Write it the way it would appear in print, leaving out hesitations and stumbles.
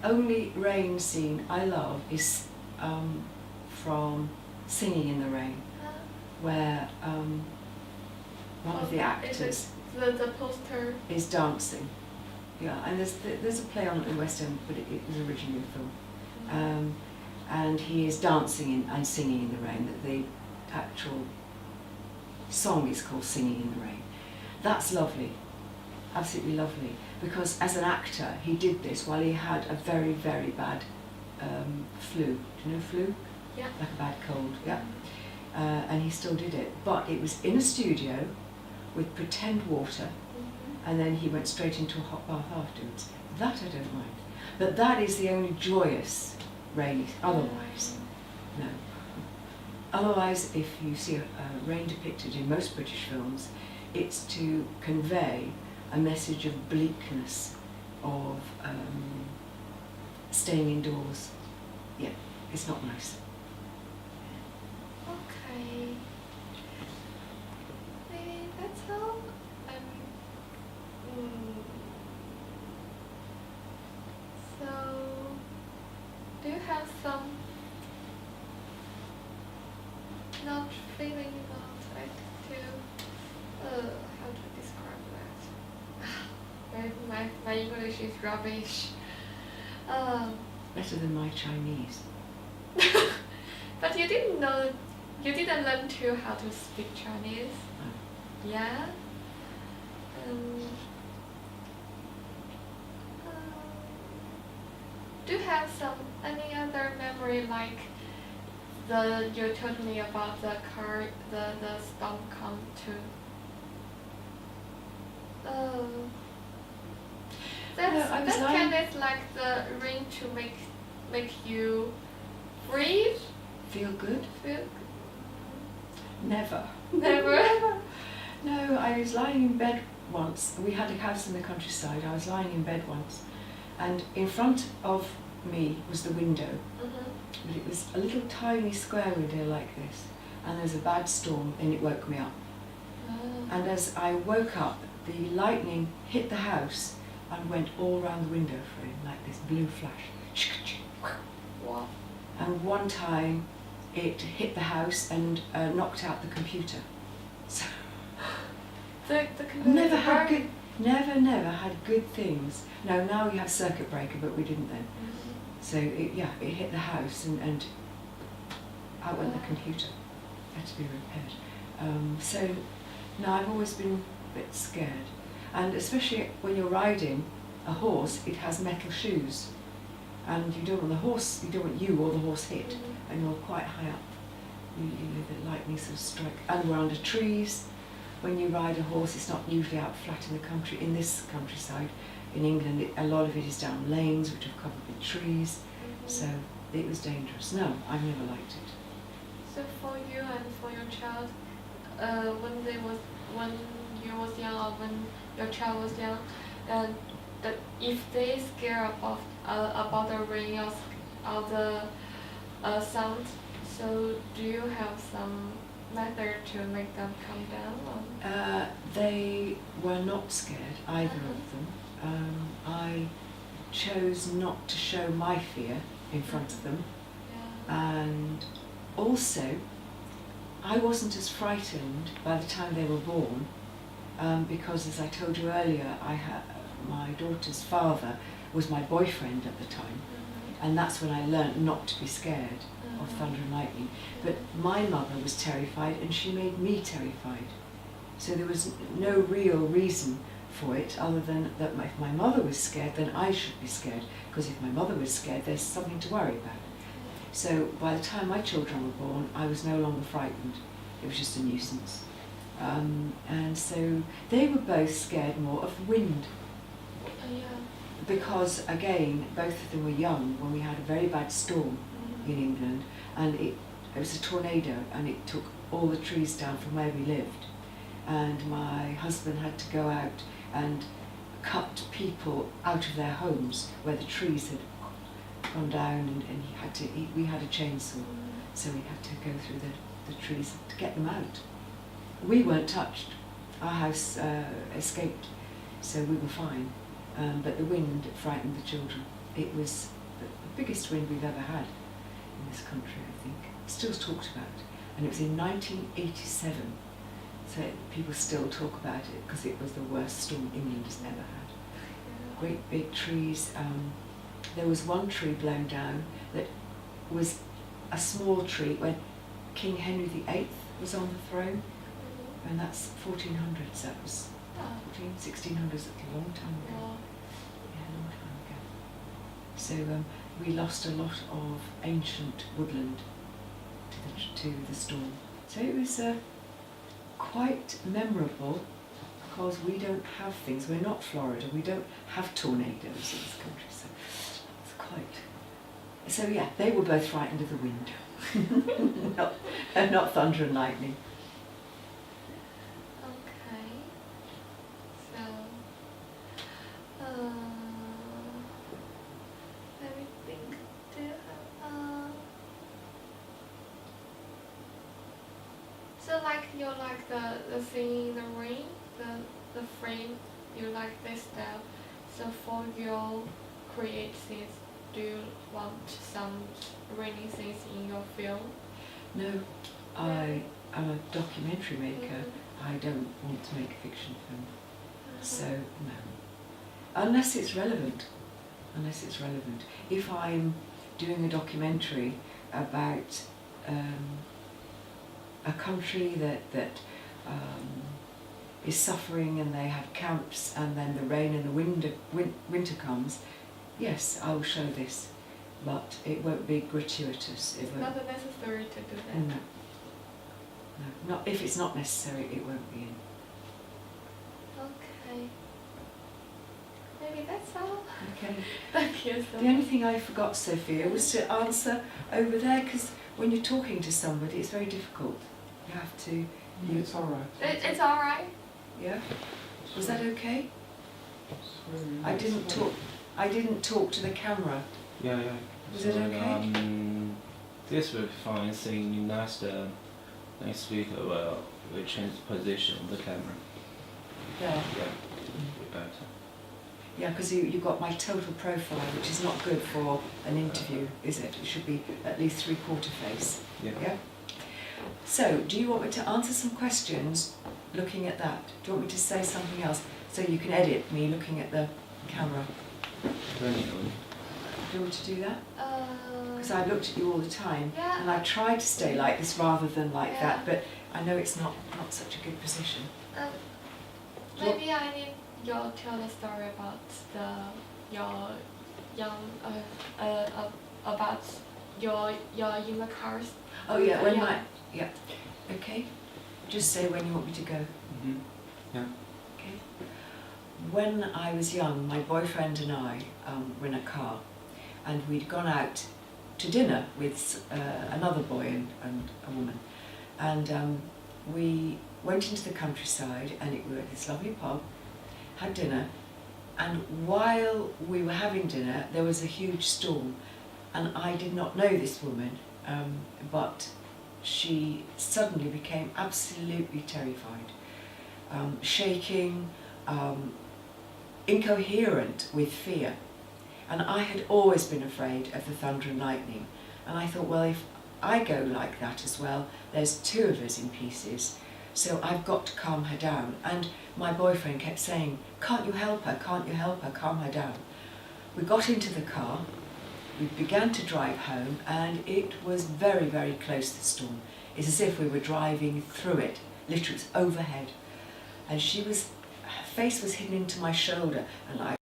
only rain scene I love is from Singing in the Rain, where one of the actors the poster is dancing. Yeah, and there's a play on it in West End, but it was originally a film. And he is dancing and singing in the rain. The actual song is called Singing in the Rain. That's lovely, absolutely lovely, because as an actor he did this while he had a very, very bad flu. Do you know flu? Yeah. Like a bad cold, yeah. And he still did it, but it was in a studio with pretend water, and then he went straight into a hot bath afterwards. That I don't mind. But that is the only joyous rain. Otherwise, no. Otherwise, if you see a rain depicted in most British films, it's to convey a message of bleakness, of staying indoors. Yeah, it's not nice. Okay. Maybe that's all. So, do you have some not feeling about like how to describe that? My English is rubbish. Better than my Chinese. But you didn't learn to how to speak Chinese? Oh. Yeah? Do you have any other memory like you told me about the car, the storm come to? That's kind of like the rain to make you breathe. Feel good? Never. Never? No, I was lying in bed once. We had a house in the countryside. I was lying in bed once, and in front of me was the window. But it was a little tiny square window like this, and there was a bad storm and it woke me up. And as I woke up, the lightning hit the house and went all around the window frame like this blue flash. Wow. And one time it hit the house and knocked out the computer. So the computer never had good things. No, now you have circuit breaker, but we didn't then. So it hit the house and out went the computer. Had to be repaired. So no, I've always been a bit scared, and especially when you're riding a horse, it has metal shoes, and you don't want you or the horse hit, and you're quite high up. You know the lightning sort of strike, and we're under trees. When you ride a horse, it's not usually out flat in the country. In this countryside, in England, a lot of it is down lanes which are covered with trees, so it was dangerous. No, I've never liked it. So for you and for your child, when you was young or when your child was young, that if they scare about the rain or the sound, so do you have some method to make them calm down? They were not scared, either of them. I chose not to show my fear in front of them, and also I wasn't as frightened by the time they were born, because as I told you earlier, my daughter's father was my boyfriend at the time, and that's when I learnt not to be scared of thunder and lightning. But my mother was terrified, and she made me terrified. So there was no real reason for it other than that if my mother was scared, then I should be scared, because if my mother was scared, there's something to worry about. So by the time my children were born, I was no longer frightened. It was just a nuisance. And so they were both scared more of wind. Because again, both of them were young when we had a very bad storm in England, and it was a tornado, and it took all the trees down from where we lived. And my husband had to go out and cut people out of their homes where the trees had gone down, and we had a chainsaw, so we had to go through the trees to get them out. We weren't touched. Our house escaped, so we were fine. But the wind frightened the children. it was the biggest wind we've ever had in this country, I think. Still talked about, and it was in 1987. So people still talk about it because it was the worst storm England has ever had. Great big trees. There was one tree blown down that was a small tree where King Henry VIII was on the throne, and that's 1400s. That was 1600s. That's a long time ago. Yeah, a long time ago. So we lost a lot of ancient woodland to the storm. So it was quite memorable because we don't have things. We're not Florida. We don't have tornadoes in this country. So it's quite. So yeah, they were both frightened of the wind, not thunder and lightning. Okay. So, let me think. Do you have, so like you like the scene in the rain, the frame, you like this style. So for your create scenes, do you want some rainy scenes in your film? No, I am a documentary maker. I don't want to make a fiction film. So no, unless it's relevant. Unless it's relevant. If I'm doing a documentary about a country that is suffering and they have camps and then the rain and the winter comes, yes, I will show this, but it won't be gratuitous. It's not necessary to do that. No. No, not if it's not necessary, it won't be in. Okay. Maybe that's all. Okay. Thank you so much. The only thing I forgot, Sophia, was to answer over there, because when you're talking to somebody, it's very difficult. You have to. It's all right. It's all right. Yeah. Was that okay? Sorry, I didn't talk to the camera. Yeah. Was it okay? This will be fine. Seeing you next week, we change the position of the camera. Yeah. Yeah, better. Yeah, because you got my total profile, which is not good for an interview, is it? It should be at least 3/4 face. Yeah. Yeah. So, do you want me to answer some questions looking at that? Do you want me to say something else so you can edit me looking at the camera? Really? Do you want me to do that? Because I looked at you all the time, Yeah. and I tried to stay like this rather than like Yeah. that, but I know it's not such a good position. Maybe I need you to tell the story about your young about your in the cars. Oh yeah, when yeah. Okay. Just say when you want me to go. Mm-hmm. Yeah. Okay. When I was young, my boyfriend and I were in a car, and we'd gone out to dinner with another boy and a woman, and we went into the countryside, and we were at this lovely pub, had dinner, and while we were having dinner, there was a huge storm, and I did not know this woman, but she suddenly became absolutely terrified, shaking, incoherent with fear. And I had always been afraid of the thunder and lightning. And I thought, well, if I go like that as well, there's two of us in pieces. So I've got to calm her down. And my boyfriend kept saying, can't you help her? Can't you help her? Calm her down. We got into the car, we began to drive home, and it was very, very close to the storm. It's as if we were driving through it, literally it was overhead. And her face was hidden into my shoulder, and